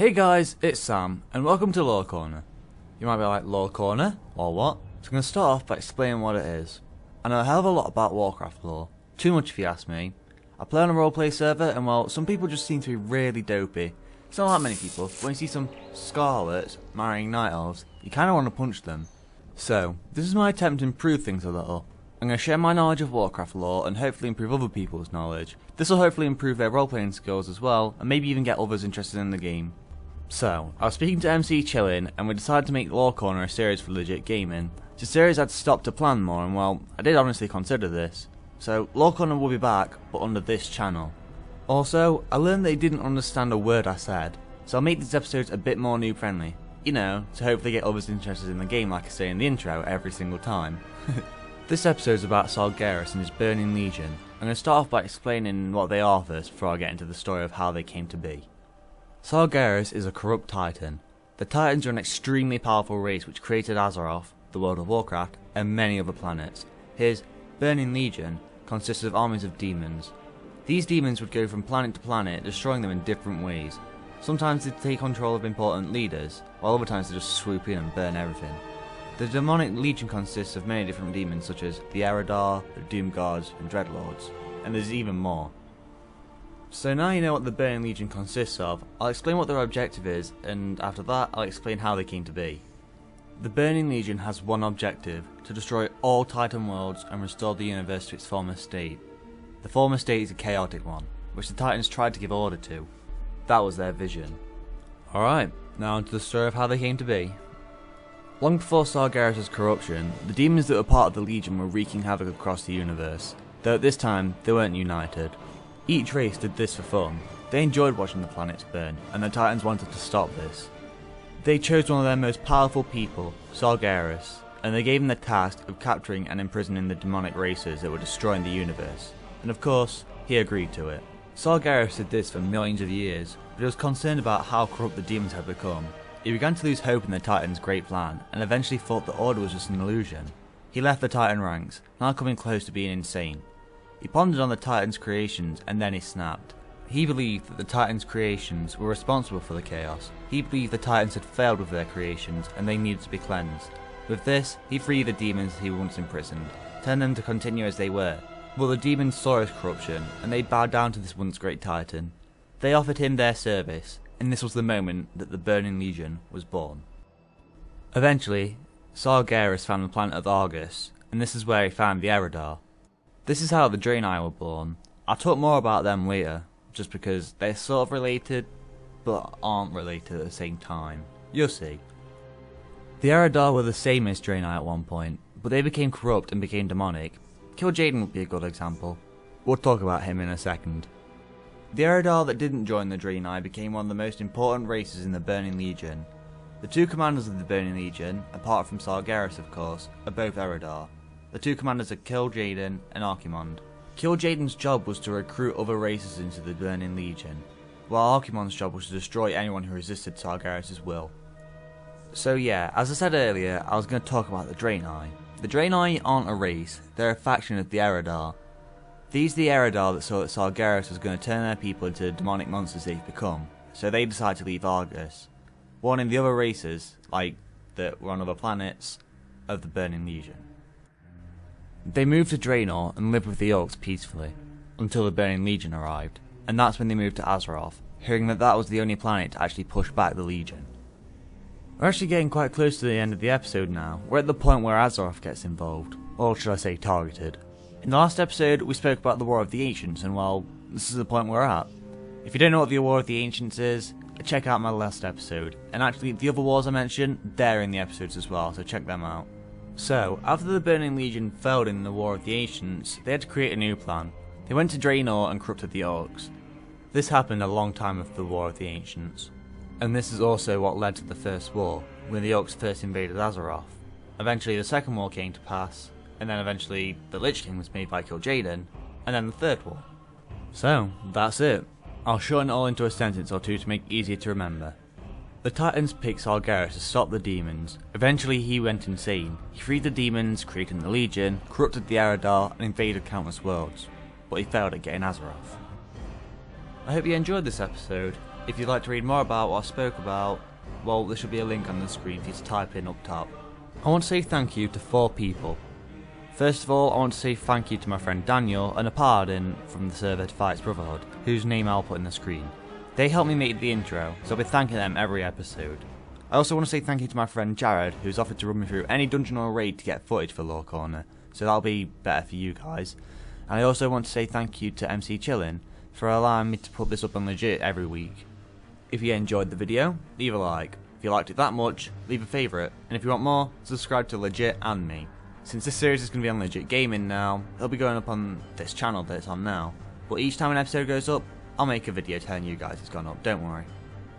Hey guys, it's Sam, and welcome to Lore Corner. You might be like, Lore Corner? Or what? So I'm going to start off by explaining what it is. I know a hell of a lot about Warcraft lore. Too much if you ask me. I play on a roleplay server, and well, some people just seem to be really dopey. It's not that many people, but when you see some Scarlets marrying Night Elves, you kind of want to punch them. So, this is my attempt to improve things a little. I'm going to share my knowledge of Warcraft lore and hopefully improve other people's knowledge. This will hopefully improve their role-playing skills as well, and maybe even get others interested in the game. So, I was speaking to MC Chillin, and we decided to make Lore Corner a series for legit gaming. It's a series I'd stopped to plan more, and well, I did honestly consider this. So, Lore Corner will be back, but under this channel. Also, I learned they didn't understand a word I said, so I'll make these episodes a bit more noob friendly. You know, to hopefully get others interested in the game like I say in the intro every single time. This episode is about Sargeras and his Burning Legion. I'm going to start off by explaining what they are first before I get into the story of how they came to be. Sargeras is a corrupt titan. The Titans are an extremely powerful race which created Azeroth, the world of Warcraft, and many other planets. His Burning Legion consisted of armies of demons. These demons would go from planet to planet, destroying them in different ways. Sometimes they'd take control of important leaders, while other times they'd just swoop in and burn everything. The Demonic Legion consists of many different demons such as the Eredar, the Doom Guards, and Dreadlords, and there's even more. So now you know what the Burning Legion consists of, I'll explain what their objective is, and after that I'll explain how they came to be. The Burning Legion has one objective, to destroy all Titan worlds and restore the universe to its former state. The former state is a chaotic one, which the Titans tried to give order to. That was their vision. Alright, now onto the story of how they came to be. Long before Sargeras' corruption, the demons that were part of the Legion were wreaking havoc across the universe, though at this time they weren't united. Each race did this for fun. They enjoyed watching the planets burn, and the Titans wanted to stop this. They chose one of their most powerful people, Sargeras, and they gave him the task of capturing and imprisoning the demonic races that were destroying the universe. And of course, he agreed to it. Sargeras did this for millions of years, but he was concerned about how corrupt the demons had become. He began to lose hope in the Titans' great plan, and eventually thought the order was just an illusion. He left the Titan ranks, now coming close to being insane. He pondered on the Titans' creations, and then he snapped. He believed that the Titans' creations were responsible for the chaos. He believed the Titans had failed with their creations, and they needed to be cleansed. With this, he freed the demons he once imprisoned, turned them to continue as they were. But the demons saw his corruption, and they bowed down to this once great Titan. They offered him their service, and this was the moment that the Burning Legion was born. Eventually, Sargeras found the planet of Argus, and this is where he found the Eredar. This is how the Draenei were born. I'll talk more about them later, just because they're sort of related, but aren't related at the same time. You'll see. The Eredar were the same as Draenei at one point, but they became corrupt and became demonic. Kil'jaeden would be a good example. We'll talk about him in a second. The Eredar that didn't join the Draenei became one of the most important races in the Burning Legion. The two commanders of the Burning Legion, apart from Sargeras of course, are both Eredar. The two commanders are Kil'jaeden and Archimonde. Kil'jaeden's job was to recruit other races into the Burning Legion, while Archimonde's job was to destroy anyone who resisted Sargeras' will. So yeah, as I said earlier, I was going to talk about the Draenei. The Draenei aren't a race, they're a faction of the Eredar. These are the Eredar that saw that Sargeras was going to turn their people into the demonic monsters they've become, so they decided to leave Argus, warning the other races, like that were on other planets, of the Burning Legion. They moved to Draenor and lived with the Orcs peacefully, until the Burning Legion arrived, and that's when they moved to Azeroth, hearing that that was the only planet to actually push back the Legion. We're actually getting quite close to the end of the episode now. We're at the point where Azeroth gets involved, or should I say targeted. In the last episode we spoke about the War of the Ancients, and well, this is the point we're at. If you don't know what the War of the Ancients is, check out my last episode, and actually the other wars I mentioned, they're in the episodes as well, so check them out. So, after the Burning Legion failed in the War of the Ancients, they had to create a new plan. They went to Draenor and corrupted the Orcs. This happened a long time after the War of the Ancients. And this is also what led to the First War, when the Orcs first invaded Azeroth. Eventually the Second War came to pass, and then eventually the Lich King was made by Kil'jaeden, and then the Third War. So, that's it. I'll shorten it all into a sentence or two to make it easier to remember. The Titans picked Sargeras to stop the demons. Eventually he went insane. He freed the demons, created the Legion, corrupted the Eredar, and invaded countless worlds. But he failed at getting Azeroth. I hope you enjoyed this episode. If you'd like to read more about what I spoke about, well, there should be a link on the screen for you to type in up top. I want to say thank you to 4 people. First of all, I want to say thank you to my friend Daniel and a pardon from the server to Fights Brotherhood, whose name I'll put in the screen. They helped me make the intro, so I'll be thanking them every episode. I also want to say thank you to my friend Jared, who's offered to run me through any dungeon or raid to get footage for Lore Corner, so that'll be better for you guys. And I also want to say thank you to MC Chillin for allowing me to put this up on Legit every week. If you enjoyed the video, leave a like. If you liked it that much, leave a favourite. And if you want more, subscribe to Legit and me. Since this series is going to be on Legit Gaming now, it'll be going up on this channel that it's on now. But each time an episode goes up, I'll make a video telling you guys it's gone up, don't worry.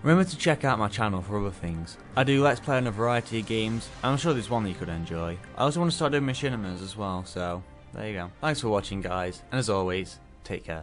Remember to check out my channel for other things. I do Let's Play on a variety of games, and I'm sure there's one that you could enjoy. I also want to start doing machinimas as well, so there you go. Thanks for watching guys, and as always, take care.